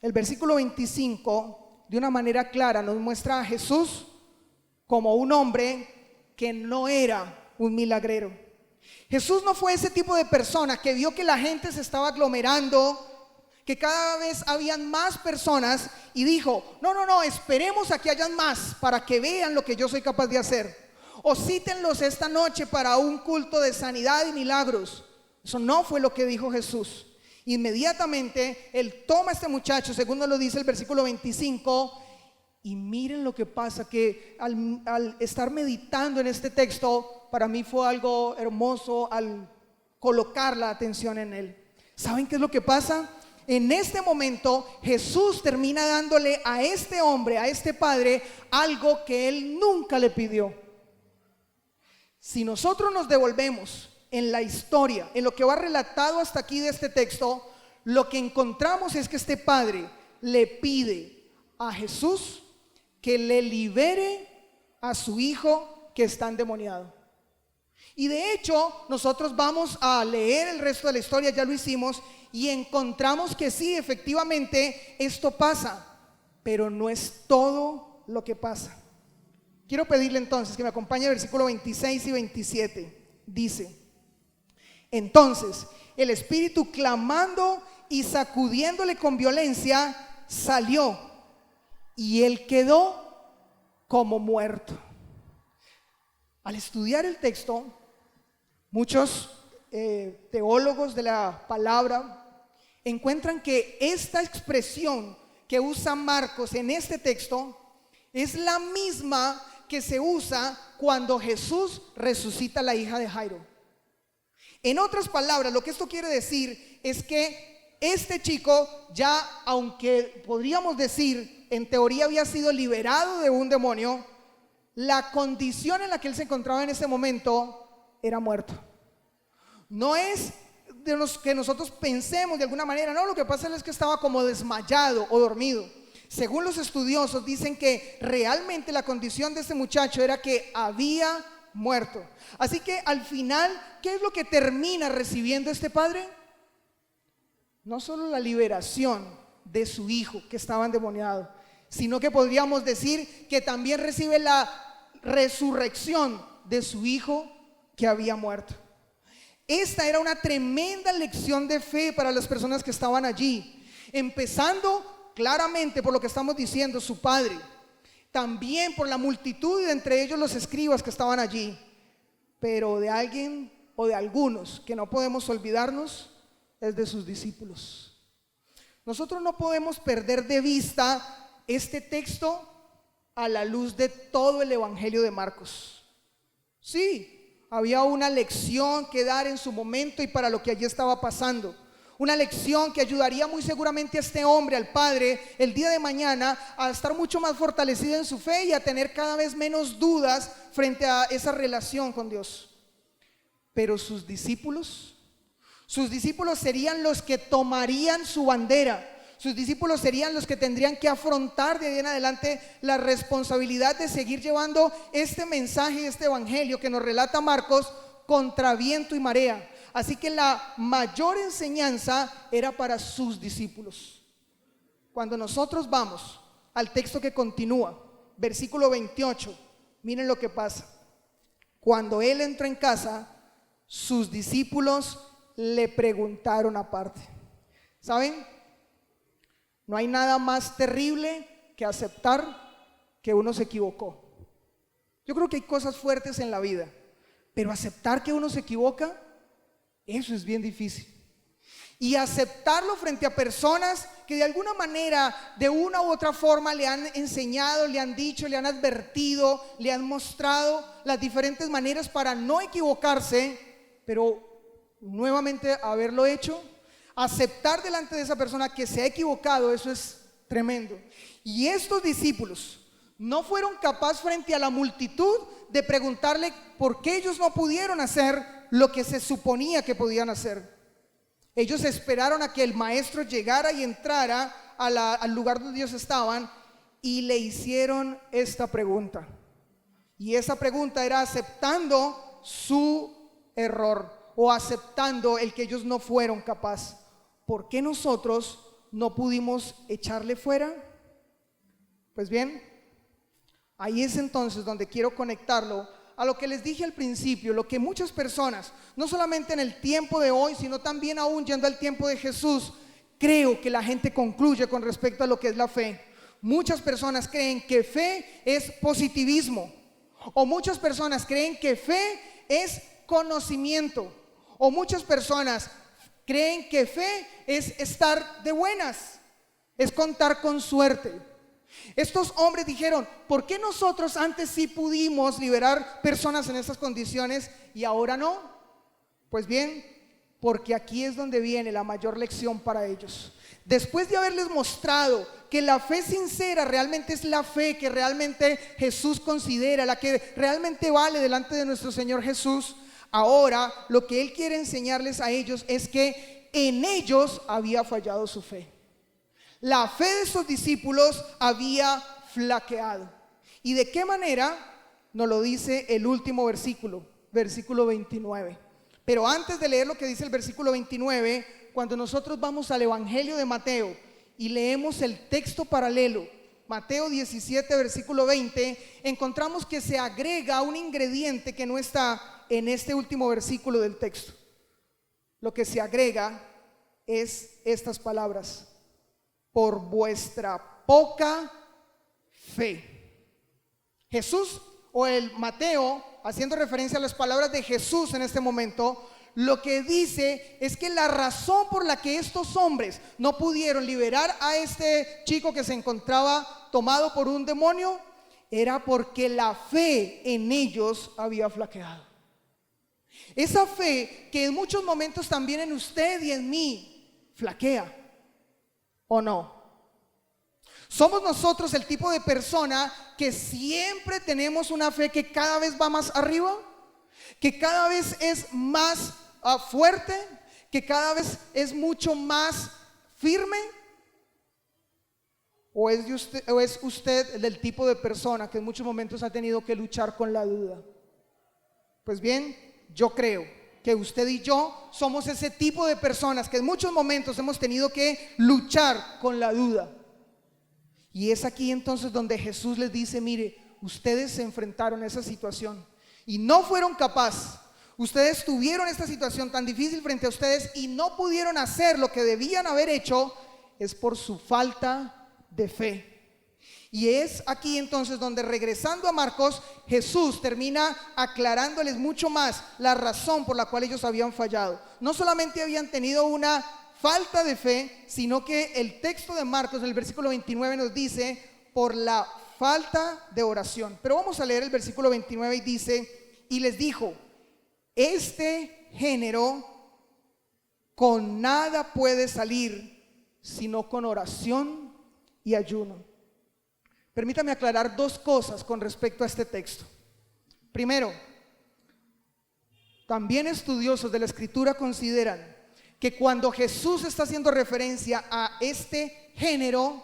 El versículo 25, de una manera clara, nos muestra a Jesús como un hombre que no era un milagrero. Jesús no fue ese tipo de persona que vio que la gente se estaba aglomerando, que cada vez habían más personas y dijo: no, esperemos a que hayan más para que vean lo que yo soy capaz de hacer. o cítenlos esta noche para un culto de sanidad y milagros. Eso no fue lo que dijo Jesús. Inmediatamente Él toma a este muchacho, según nos lo dice el versículo 25, y miren lo que pasa, que al estar meditando en este texto, para mí fue algo hermoso al colocar la atención en él. ¿Saben qué es lo que pasa? En este momento Jesús termina dándole a este hombre, a este padre, algo que él nunca le pidió. Si nosotros nos devolvemos en la historia, en lo que va relatado hasta aquí de este texto, lo que encontramos es que este padre le pide a Jesús que le libere a su hijo que está endemoniado. Y de hecho, nosotros vamos a leer el resto de la historia, ya lo hicimos, y encontramos que sí, efectivamente, esto pasa, pero no es todo lo que pasa. Quiero pedirle entonces que me acompañe el versículo 26 y 27. Dice: entonces, el espíritu, clamando y sacudiéndole con violencia, salió, y él quedó como muerto. Al estudiar el texto, muchos teólogos de la palabra encuentran que esta expresión que usa Marcos en este texto es la misma que se usa cuando Jesús resucita a la hija de Jairo. En otras palabras, lo que esto quiere decir es que este chico ya, aunque podríamos decir en teoría había sido liberado de un demonio, la condición en la que él se encontraba en ese momento era muerto. No es de los que nosotros pensemos de alguna manera, no, lo que pasa es que estaba como desmayado o dormido. Según los estudiosos dicen que realmente la condición de este muchacho era que había muerto. Así que al final, ¿qué es lo que termina recibiendo este padre? No solo la liberación de su hijo que estaba endemoniado, sino que podríamos decir que también recibe la resurrección de su hijo que había muerto. Esta era una tremenda lección de fe para las personas que estaban allí, empezando claramente por lo que estamos diciendo, su padre, también por la multitud y entre ellos los escribas que estaban allí, pero de alguien o de algunos que no podemos olvidarnos es de sus discípulos. Nosotros no podemos perder de vista este texto a la luz de todo el Evangelio de Marcos. Sí, había una lección que dar en su momento y para lo que allí estaba pasando. Una lección que ayudaría muy seguramente a este hombre, al padre, el día de mañana a estar mucho más fortalecido en su fe y a tener cada vez menos dudas frente a esa relación con Dios. Pero sus discípulos serían los que tomarían su bandera. Sus discípulos serían los que tendrían que afrontar de ahí en adelante la responsabilidad de seguir llevando este mensaje, este evangelio que nos relata Marcos contra viento y marea. Así que la mayor enseñanza era para sus discípulos. Cuando nosotros vamos al texto que continúa, versículo 28, miren lo que pasa. Cuando él entró en casa, sus discípulos le preguntaron aparte. ¿Saben? No hay nada más terrible que aceptar que uno se equivocó. Yo creo que hay cosas fuertes en la vida, pero aceptar que uno se equivoca, eso es bien difícil. Y aceptarlo frente a personas que de alguna manera, de una u otra forma, le han enseñado, le han dicho, le han advertido, le han mostrado las diferentes maneras para no equivocarse, pero nuevamente haberlo hecho. Aceptar delante de esa persona que se ha equivocado, eso es tremendo. Y estos discípulos no fueron capaces frente a la multitud de preguntarle por qué ellos no pudieron hacer lo que se suponía que podían hacer. Ellos esperaron a que el maestro llegara y entrara al lugar donde ellos estaban y le hicieron esta pregunta. Y esa pregunta era aceptando su error o aceptando el que ellos no fueron capaces. ¿Por qué nosotros no pudimos echarle fuera? Pues bien, ahí es entonces donde quiero conectarlo a lo que les dije al principio, lo que muchas personas, no solamente en el tiempo de hoy, sino también aún yendo al tiempo de Jesús, creo que la gente concluye con respecto a lo que es la fe. Muchas personas creen que fe es positivismo O muchas personas creen que fe es conocimiento. O muchas personas creen que fe es estar de buenas, es contar con suerte. Estos hombres dijeron, ¿por qué nosotros antes sí pudimos liberar personas en estas condiciones y ahora no? Pues bien, porque aquí es donde viene la mayor lección para ellos. Después de haberles mostrado que la fe sincera realmente es la fe que realmente Jesús considera, la que realmente vale delante de nuestro Señor Jesús, ahora lo que Él quiere enseñarles a ellos es que en ellos había fallado su fe. La fe de esos discípulos había flaqueado. ¿Y de qué manera? Nos lo dice el último versículo, versículo 29. Pero antes de leer lo que dice el versículo 29, cuando nosotros vamos al Evangelio de Mateo y leemos el texto paralelo, Mateo 17, versículo 20, encontramos que se agrega un ingrediente que no está en este último versículo del texto. Lo que se agrega es estas palabras: por vuestra poca fe. Jesús, o el Mateo, haciendo referencia a las palabras de Jesús en este momento, lo que dice es que la razón por la que estos hombres no pudieron liberar a este chico que se encontraba tomado por un demonio era porque la fe en ellos había flaqueado. Esa fe que en muchos momentos también en usted y en mí flaquea, ¿o no? Somos nosotros el tipo de persona que siempre tenemos una fe que cada vez va más arriba, que cada vez es más fuerte, que cada vez es mucho más firme. ¿O es usted del tipo de persona que en muchos momentos ha tenido que luchar con la duda? Pues bien, yo creo que usted y yo somos ese tipo de personas que en muchos momentos hemos tenido que luchar con la duda. Y es aquí entonces donde Jesús les dice: mire, ustedes se enfrentaron a esa situación y no fueron capaces. Ustedes tuvieron esta situación tan difícil frente a ustedes y no pudieron hacer lo que debían haber hecho, es por su falta de fe. Y es aquí entonces donde, regresando a Marcos, Jesús termina aclarándoles mucho más la razón por la cual ellos habían fallado. No solamente habían tenido una falta de fe, sino que el texto de Marcos, en el versículo 29, nos dice por la falta de oración. Pero vamos a leer el versículo 29 y dice: y les dijo, este género con nada puede salir sino con oración y ayuno. Permítame aclarar dos cosas con respecto a este texto. Primero, también estudiosos de la Escritura consideran que cuando Jesús está haciendo referencia a este género,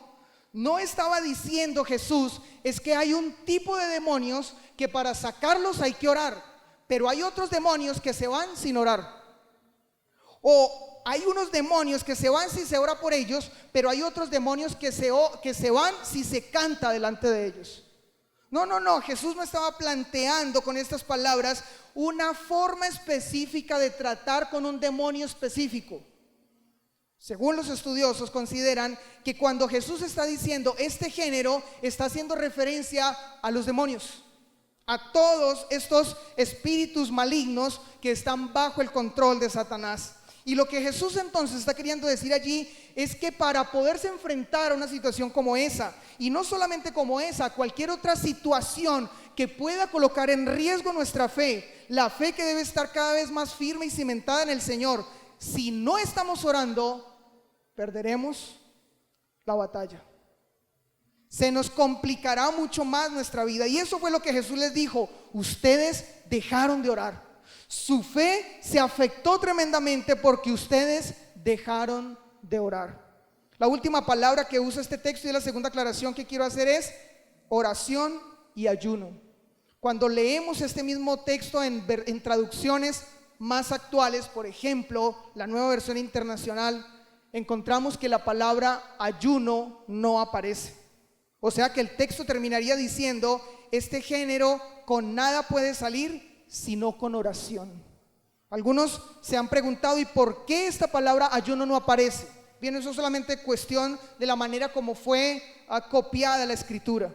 no estaba diciendo Jesús es que hay un tipo de demonios que para sacarlos hay que orar, pero hay otros demonios que se van sin orar. O hay unos demonios que se van si se ora por ellos, pero hay otros demonios que se van si se canta delante de ellos. No, Jesús no estaba planteando con estas palabras una forma específica de tratar con un demonio específico. Según los estudiosos consideran que cuando Jesús está diciendo este género, está haciendo referencia a los demonios, a todos estos espíritus malignos que están bajo el control de Satanás. Y lo que Jesús entonces está queriendo decir allí es que para poderse enfrentar a una situación como esa, y no solamente como esa, cualquier otra situación que pueda colocar en riesgo nuestra fe, la fe que debe estar cada vez más firme y cimentada en el Señor, si no estamos orando, perderemos la batalla. Se nos complicará mucho más nuestra vida. Y eso fue lo que Jesús les dijo: ustedes dejaron de orar. Su fe se afectó tremendamente porque ustedes dejaron de orar. La última palabra que usa este texto y la segunda aclaración que quiero hacer es oración y ayuno. Cuando leemos este mismo texto en traducciones más actuales, por ejemplo, la Nueva Versión Internacional, encontramos que la palabra ayuno no aparece. O sea que el texto terminaría diciendo: este género con nada puede salir sino con oración. Algunos se han preguntado: ¿y por qué esta palabra ayuno no aparece? Bien, eso es solamente cuestión de la manera como fue copiada la Escritura.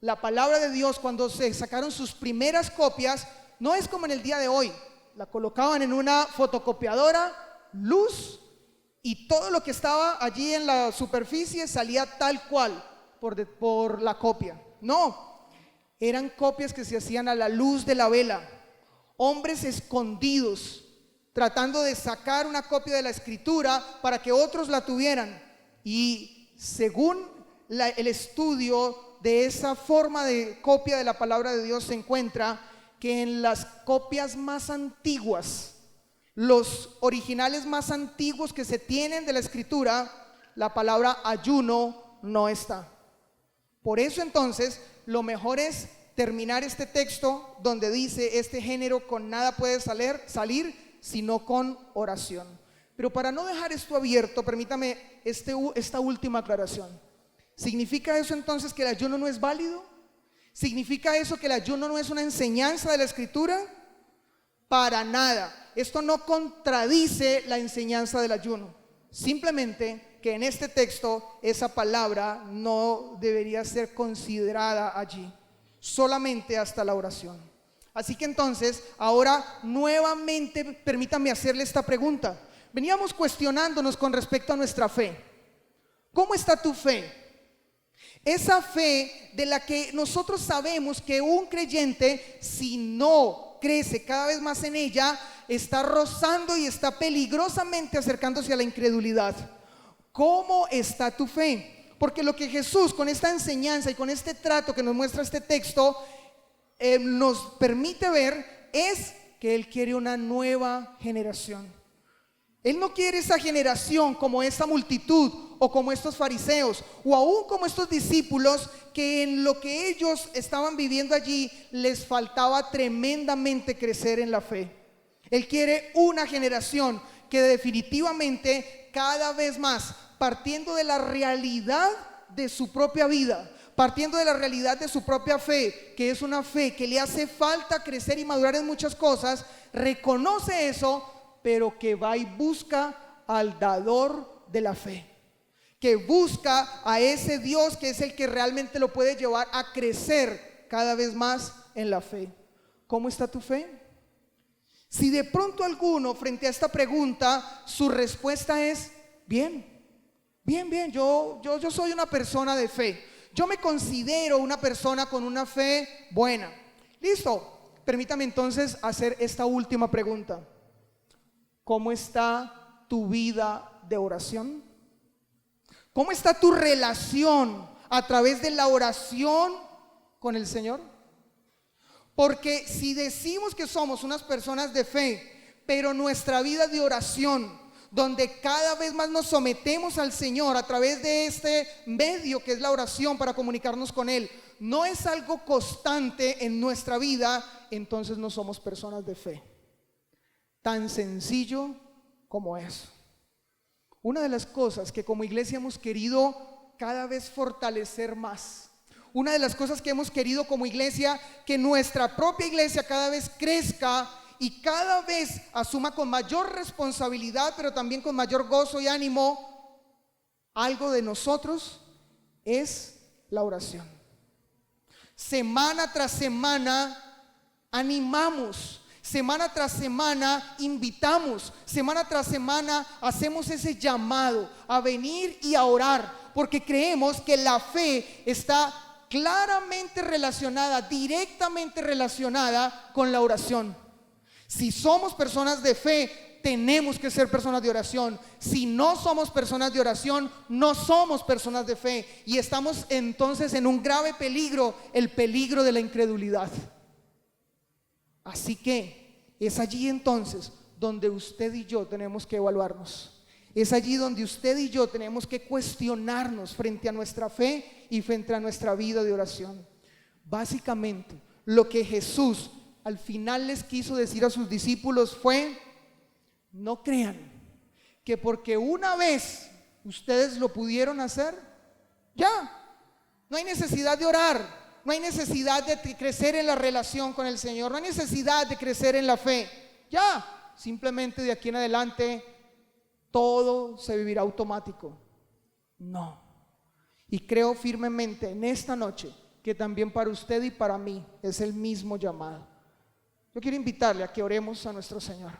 la palabra de Dios, cuando se sacaron sus primeras copias, no es como en el día de hoy. La colocaban en una fotocopiadora, luz, y todo lo que estaba allí en la superficie salía tal cual por la copia. No, eran copias que se hacían a la luz de la vela. Hombres escondidos, tratando de sacar una copia de la escritura para que otros la tuvieran. Y según el estudio de esa forma de copia de la palabra de Dios, se encuentra que en las copias más antiguas, los originales más antiguos que se tienen de la escritura, la palabra ayuno no está. Por eso entonces lo mejor es terminar este texto donde dice: este género con nada puede salir sino con oración. Pero para no dejar esto abierto, permítame esta última aclaración. ¿Significa eso entonces que el ayuno no es válido? ¿Significa eso que el ayuno no es una enseñanza de la escritura? Para nada. Esto no contradice la enseñanza del ayuno. Simplemente que en este texto esa palabra no debería ser considerada allí, solamente hasta la oración. Así que entonces, ahora nuevamente permítame hacerle esta pregunta. Veníamos cuestionándonos con respecto a nuestra fe. ¿Cómo está tu fe? Esa fe de la que nosotros sabemos que un creyente, si no crece cada vez más en ella, está rozando y está peligrosamente acercándose a la incredulidad. ¿Cómo está tu fe? Porque lo que Jesús, con esta enseñanza y con este trato que nos muestra este texto, nos permite ver es que Él quiere una nueva generación. Él no quiere esa generación como esa multitud o como estos fariseos o aún como estos discípulos que en lo que ellos estaban viviendo allí les faltaba tremendamente crecer en la fe. Él quiere una generación que definitivamente cada vez más, partiendo de la realidad de su propia vida, partiendo de la realidad de su propia fe, que es una fe que le hace falta crecer y madurar en muchas cosas, reconoce eso, pero que va y busca al dador de la fe, que busca a ese Dios que es el que realmente lo puede llevar a crecer cada vez más en la fe. ¿Cómo está tu fe? Si de pronto alguno frente a esta pregunta su respuesta es bien, yo soy una persona de fe, yo me considero una persona con una fe buena. Listo, permítame entonces hacer esta última pregunta. ¿Cómo está tu vida de oración? ¿Cómo está tu relación a través de la oración con el Señor? Porque si decimos que somos unas personas de fe, pero nuestra vida de oración, donde cada vez más nos sometemos al Señor a través de este medio que es la oración para comunicarnos con Él, no es algo constante en nuestra vida, entonces no somos personas de fe. Tan sencillo como eso. Una de las cosas que como iglesia hemos querido cada vez fortalecer más, una de las cosas que hemos querido como iglesia, que nuestra propia iglesia cada vez crezca y cada vez asuma con mayor responsabilidad, pero también con mayor gozo y ánimo, algo de nosotros es la oración. Semana tras semana animamos, semana tras semana invitamos, semana tras semana hacemos ese llamado a venir y a orar, porque creemos que la fe está claramente relacionada, directamente relacionada con la oración. Si somos personas de fe, tenemos que ser personas de oración. Si no somos personas de oración, no somos personas de fe, y estamos entonces en un grave peligro, el peligro de la incredulidad. Así que es allí entonces donde usted y yo tenemos que evaluarnos. Es allí donde usted y yo tenemos que cuestionarnos frente a nuestra fe y frente a nuestra vida de oración. Básicamente, lo que Jesús al final les quiso decir a sus discípulos fue: no crean que porque una vez ustedes lo pudieron hacer, ya, no hay necesidad de orar. No hay necesidad de crecer en la relación con el Señor. No hay necesidad de crecer en la fe. Ya, simplemente de aquí en adelante todo se vivirá automático. No. Y creo firmemente en esta noche que que también para usted y para mí es el mismo llamado. Yo quiero invitarle a que oremos a nuestro Señor.